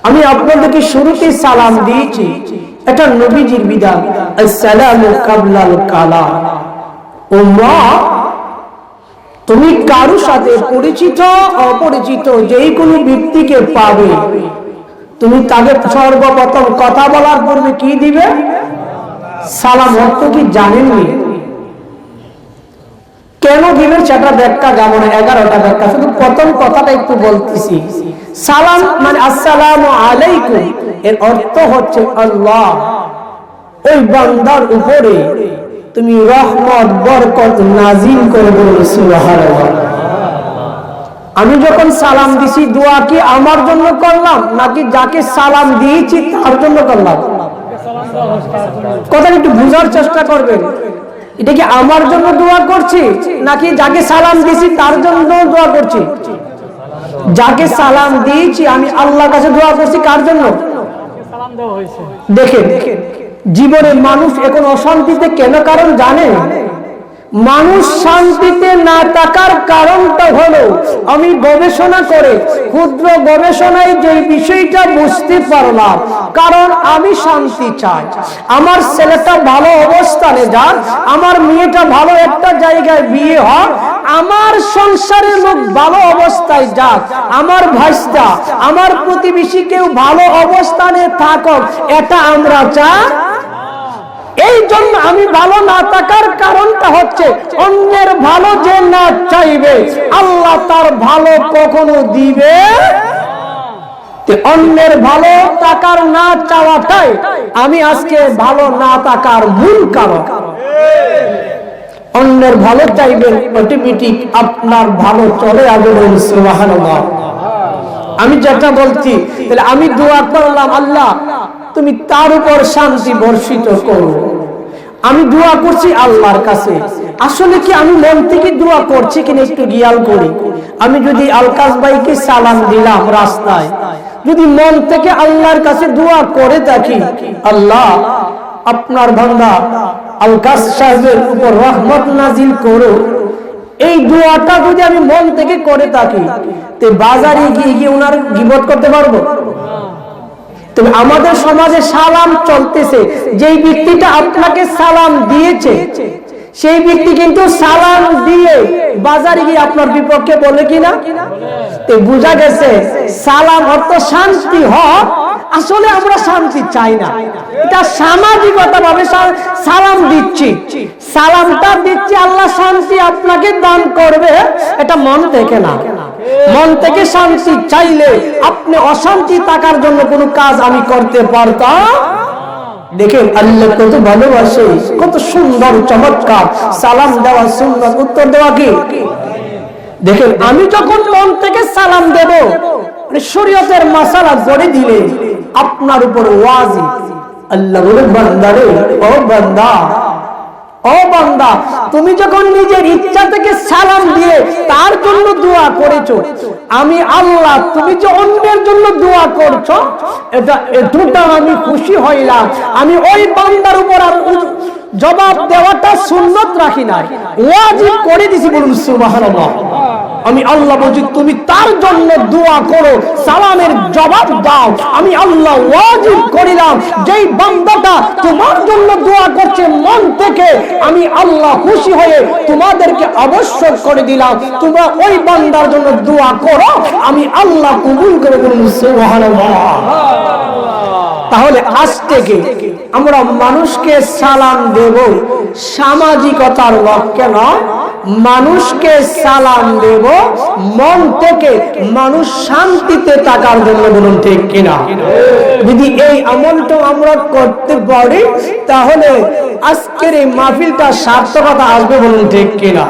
আমি আপনাদেরকে শুরুতে সালাম দিয়েছি, এটা নবীজির বিধান, আসসালামু কাবলাল কালাম। উম্মাহ, তুমি কারো সাথে পরিচিত অপরিচিত যেই কোনো ব্যক্তিকে পাবে, তুমি তাকে সর্বপ্রথম কথা বলার পূর্বে কি দিবে? সালাম। অর্থ কি জানেননি? কেন দিবেন সেটা ব্যাখ্যা যাব না, 11টা ব্যাখ্যা, শুধু প্রথম কথাটা একটু বলতেছি। সালাম মানে আসসালামু আলাইকুম, এর অর্থ হচ্ছে আল্লাহ ওই বান্দার উপরে তুমি রহমত বরকত নাজিল করে বলুন সুবহানাল্লাহ। আমি যখন সালাম দিছি, দোয়া কি আমার জন্য করলাম নাকি যাকে সালাম দিয়েছি তার জন্য করলাম? কথা একটু বোঝার চেষ্টা করবেন। এটা কি আমার জন্য দোয়া করছি নাকি যাকে সালাম দিয়েছি তার জন্য দোয়া করছি? যাকে সালাম দিয়েছি আমি আল্লাহর কাছে দোয়া করছি, কার জন্য? দেখেন, জীবনে মানুষ এখন অশান্তিতে কেন কারণ জানে? মানুষ শান্তিতে না থাকার কারণটা হলো, আমি গবেষণা করে ক্ষুদ্র গবেষণায় যে বিষয়টা বুঝতে পারলাম, কারণ আমি শান্তি চাই, আমার ছেলেটা ভালো অবস্থানে যাক, আমার মেয়েটা ভালো একটা জায়গায় বিয়ে হোক, আমার সংসারের লোক ভালো অবস্থায় যাক, আমার ভাইস্তা আমার প্রতিবেশী কেউ ভালো অবস্থানে থাকুক, এটা আমরা চাই। এই জন্য আমি ভালো না থাকার কারণটা হচ্ছে অন্যের ভালো যে না চাইবে আল্লাহ তার ভালো কখনো দিবে। অন্যের ভালো থাকার না চাওয়াটাই আমি আজকে ভালো না থাকার মূল কারণ। অন্যের ভালো চাইবেন, অটোমেটিক আপনার ভালো চলে আসবে সুবহানাল্লাহ। আমি যেটা বলছি, তাহলে আমি দোয়া করলাম আল্লাহ তুমি তার উপর শান্তি বর্ষিত করো। আমি দোয়া করছি আল্লাহর কাছে, আসলে কি আমি মন থেকে দোয়া করছি কিনা একটু খেয়াল করি। আমি যদি আলকাস ভাইকে সালাম দিলাম রাস্তায়, যদি মন থেকে আল্লাহর কাছে দোয়া করে থাকি, আল্লাহ আপনার বান্দা আলকাস সাহেবের উপর রহমত নাজিল করো, এই দোয়াটা যদি আমি মন থেকে করে থাকি, তো বাজারে গিয়ে ওনার গীবত করতে পারবো? তবে আমাদের সমাজে সালাম চলতেছে, যেই ব্যক্তিটা আপনাকে সালাম দিয়েছে সেই ব্যক্তি কিন্তু সালাম দিয়ে বাজারে গিয়ে আপনার বিপক্ষে বলে কিনা? তো বোঝা গেছে সালাম অর্থ শান্তি হয়। আসলে আমরা শান্তি চাই না, এটা সামাজিকতা ভাবে সালাম দিচ্ছি, সালামটা দিচ্ছি আল্লাহ শান্তি আপনাকে দান করবে, এটা মন থেকে না। মন থেকে শান্তি চাইলে আপনি অশান্তি থাকার জন্য কোনো কাজ আমি করতে পারতাম? দেখেন আল্লাহ কত ভালোবাসে, কত সুন্দর চমৎকার সালাম দেওয়া সুন্নাত, উত্তর দেওয়া কি? দেখেন আমি যখন মন থেকে সালাম দেব, শরীয়তের মাসালা করে দিলে আপনার উপর ওয়াজিব। আল্লাহ বলে বান্দারে, ও বান্দা, ও বান্দা, তুমি যখন নিজের ইচ্ছা থেকে সালাম দিয়ে তার জন্য দোয়া করেছো, আমি আল্লাহ তুমি যে অন্যের জন্য দোয়া করছো এতটা আমি খুশি হইলাম। আমি ওই বান্দার উপর আর জবাব দেওয়াটা সুন্নত রাখি নাই, ওয়াজিব করে দিছি, বলুন সুবহানাল্লাহ। আমি আল্লাহ বলছি তুমি তার জন্য দোয়া করো, সালামের জবাব দাও। আমি আল্লাহ ওয়াজিব করিলাম, যেই বান্দাটা তোমার জন্য দোয়া করছে মন থেকে, আমি আল্লাহ খুশি হয়ে তোমাদেরকে আবশ্যক করে দিলাম তোমরা ওই বান্দার জন্য দোয়া করো, আমি আল্লাহ কবুল করে, বলুন সুবহানাল্লাহ। তাহলে আজ থেকে আমরা মানুষকে সালাম দেব সামাজিকতার লক্ষ্যে নয়, মানুষকে সালাম দেব মন থেকে, মানুষ শান্তিতে থাকার জন্য, বলুন ঠিক কিনা? যদি এই আমলটা আমরা করতে পারি তাহলে আজকের এই মাহফিলটা সার্থকতা আসবে, বলুন ঠিক কিনা?